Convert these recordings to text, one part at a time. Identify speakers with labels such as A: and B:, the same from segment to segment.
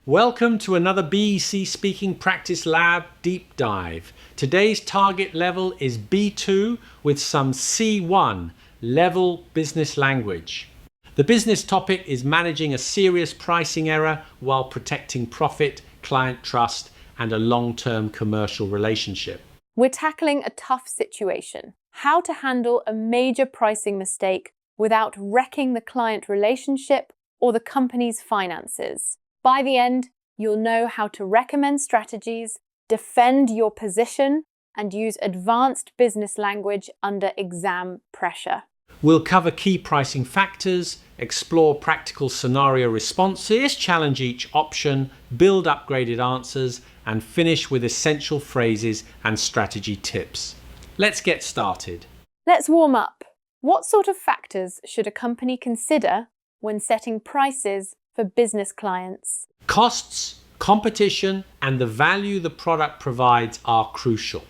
A: Welcome to another BEC Speaking Practice Lab Deep Dive. Today's target level is B2 with some C1 level business language. The business topic is managing a serious pricing error while protecting profit, client trust, and a long-term commercial relationship.
B: We're tackling a tough situation. How to handle a major pricing mistake without wrecking the client relationship or the company's finances. By the end, you'll know how to recommend strategies, defend your position, and use advanced business language under exam pressure.
A: We'll cover key pricing factors, explore practical scenario responses, challenge each option, build upgraded answers, and finish with essential phrases and strategy tips. Let's get started.
B: Let's warm up. What sort of factors should a company consider when setting prices for business clients?
A: Costs, competition, and the value the product provides are crucial.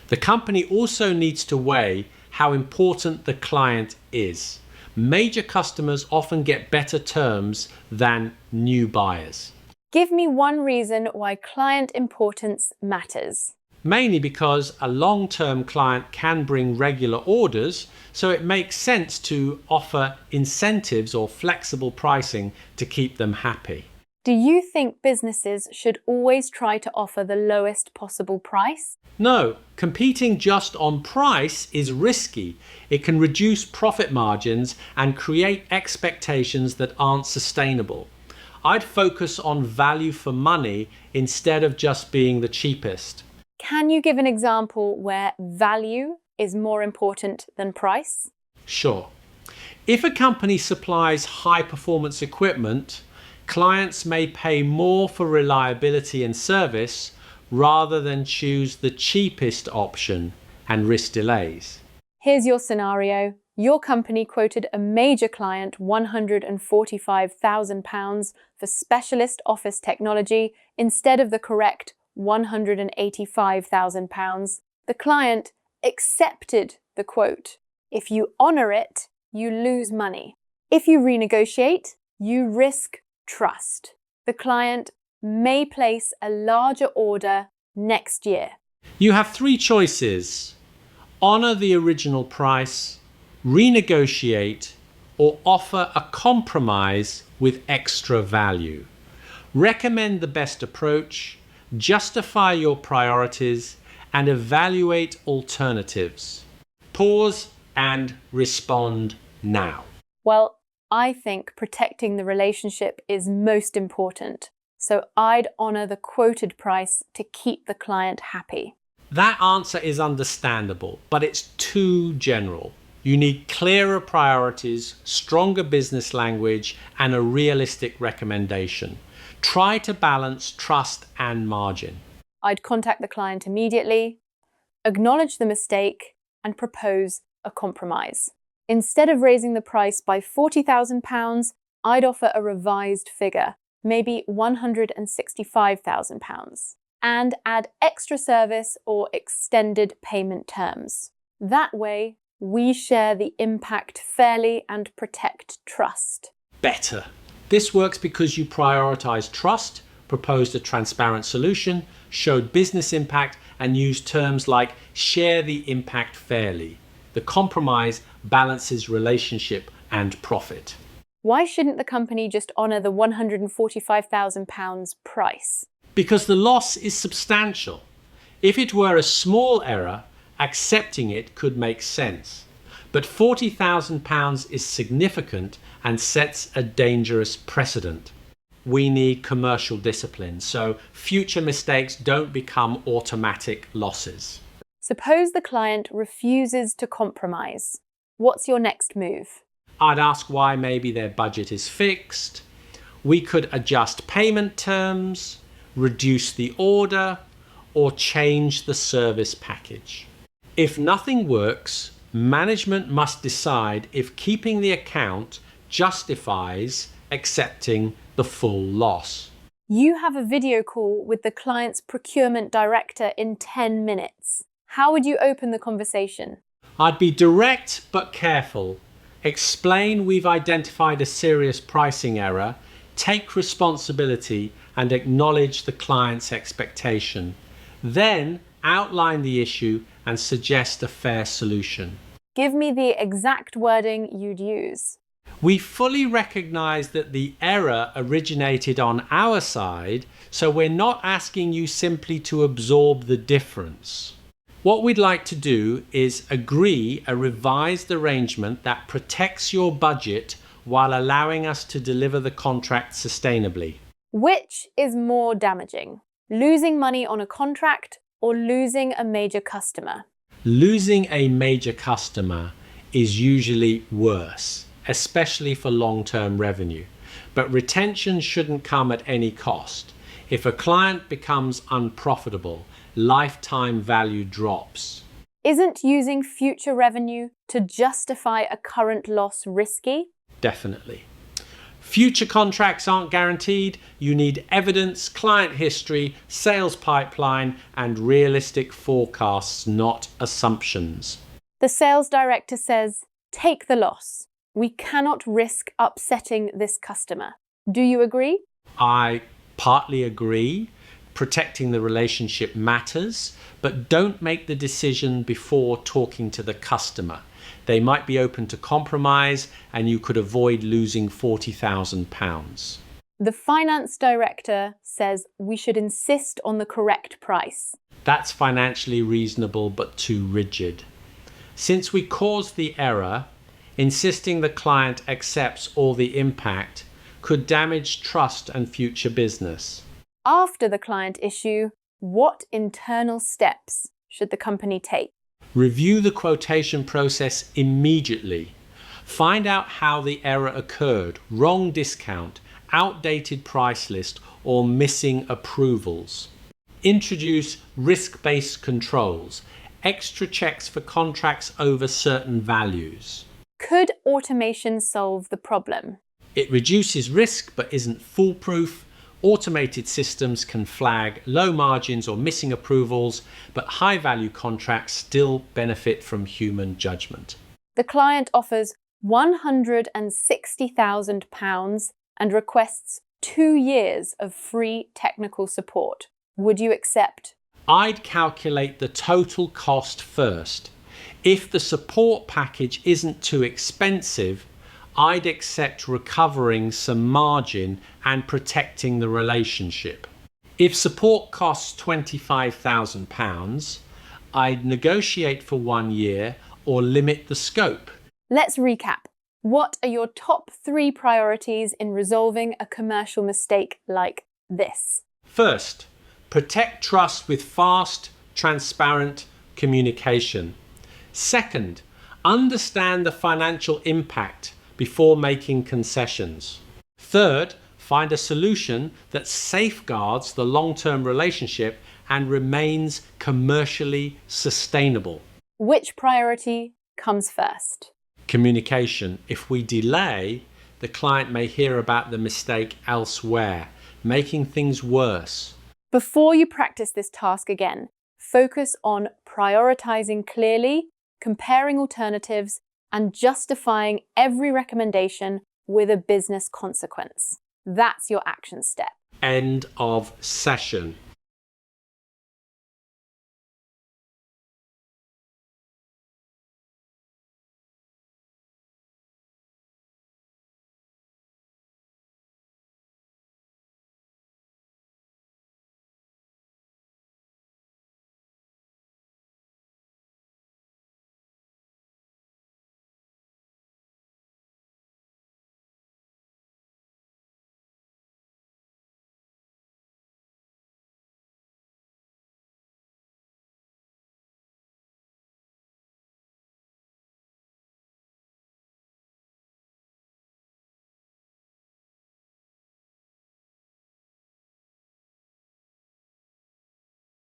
A: The company also needs to weigh how important the client is. Major customers often get better terms than new buyers.
B: Give me one reason why client importance matters.
A: Mainly because a long-term client can bring regular orders, so it makes sense to offer incentives or flexible pricing to keep them happy.
B: Do you think businesses should always try to offer the lowest possible price?
A: No, competing just on price is risky. It can reduce profit margins and create expectations that aren't sustainable. I'd focus on value for money instead of just being the cheapest.
B: Can you give an example where value is more important than price?
A: Sure. If a company supplies high-performance equipment, clients may pay more for reliability and service rather than choose the cheapest option and risk delays.
B: Here's your scenario. Your company quoted a major client £145,000 for specialist office technology instead of the correct £185,000. The client accepted the quote. If you honor it, you lose money. If you renegotiate, you risk trust. The client may place a larger order next year.
A: You have three choices: honor the original price, renegotiate, or offer a compromise with extra value. Recommend the best approach, justify your priorities, and evaluate alternatives. Pause and respond now.
B: Well, I think protecting the relationship is most important, so I'd honor the quoted price to keep the client happy.
A: That answer is understandable, but it's too general. You need clearer priorities, stronger business language, and a realistic recommendation. Try to balance trust and margin.
B: I'd contact the client immediately, acknowledge the mistake, and propose a compromise. Instead of raising the price by £40,000, I'd offer a revised figure, maybe £165,000, and add extra service or extended payment terms. That way, we share the impact fairly and protect trust.
A: Better. This works because you prioritize trust, proposed a transparent solution, showed business impact, and used terms like share the impact fairly. The compromise balances relationship and profit.
B: Why shouldn't the company just honor the £145,000 price?
A: Because the loss is substantial. If it were a small error, accepting it could make sense. But £40,000 is significant and sets a dangerous precedent. We need commercial discipline, so future mistakes don't become automatic losses.
B: Suppose the client refuses to compromise. What's your next move?
A: I'd ask why maybe their budget is fixed. We could adjust payment terms, reduce the order, or change the service package. If nothing works, management must decide if keeping the account justifies accepting the full loss.
B: You have a video call with the client's procurement director in 10 minutes. How would you open the conversation?
A: I'd be direct but careful. Explain we've identified a serious pricing error, take responsibility, and acknowledge the client's expectation. Then outline the issue and suggest a fair solution.
B: Give me the exact wording you'd use.
A: We fully recognize that the error originated on our side, so we're not asking you simply to absorb the difference. What we'd like to do is agree a revised arrangement that protects your budget while allowing us to deliver the contract sustainably.
B: Which is more damaging? Losing money on a contract or losing a major customer?
A: Losing a major customer is usually worse, especially for long-term revenue. But retention shouldn't come at any cost. If a client becomes unprofitable, lifetime value drops.
B: Isn't using future revenue to justify a current loss risky?
A: Definitely. Future contracts aren't guaranteed. You need evidence, client history, sales pipeline, and realistic forecasts, not assumptions.
B: The sales director says, "Take the loss. We cannot risk upsetting this customer." Do you agree?
A: I partly agree. Protecting the relationship matters, but don't make the decision before talking to the customer. They might be open to compromise and you could avoid losing £40,000.
B: The finance director says we should insist on the correct price.
A: That's financially reasonable but too rigid. Since we caused the error, insisting the client accepts all the impact could damage trust and future business.
B: After the client issue, what internal steps should the company take?
A: Review the quotation process immediately. Find out how the error occurred, wrong discount, outdated price list, or missing approvals. Introduce risk-based controls, extra checks for contracts over certain values.
B: Could automation solve the problem?
A: It reduces risk but isn't foolproof. Automated systems can flag low margins or missing approvals, but high-value contracts still benefit from human judgment.
B: The client offers £160,000 and requests 2 years of free technical support. Would you accept?
A: I'd calculate the total cost first. If the support package isn't too expensive, I'd accept recovering some margin and protecting the relationship. If support costs £25,000, I'd negotiate for 1 year or limit the scope.
B: Let's recap. What are your top 3 priorities in resolving a commercial mistake like this?
A: First, protect trust with fast, transparent communication. Second, understand the financial impact before making concessions. Third, find a solution that safeguards the long-term relationship and remains commercially sustainable.
B: Which priority comes first?
A: Communication. If we delay, the client may hear about the mistake elsewhere, making things worse.
B: Before you practice this task again, focus on prioritizing clearly, comparing alternatives, and justifying every recommendation with a business consequence. That's your action step.
A: End of session.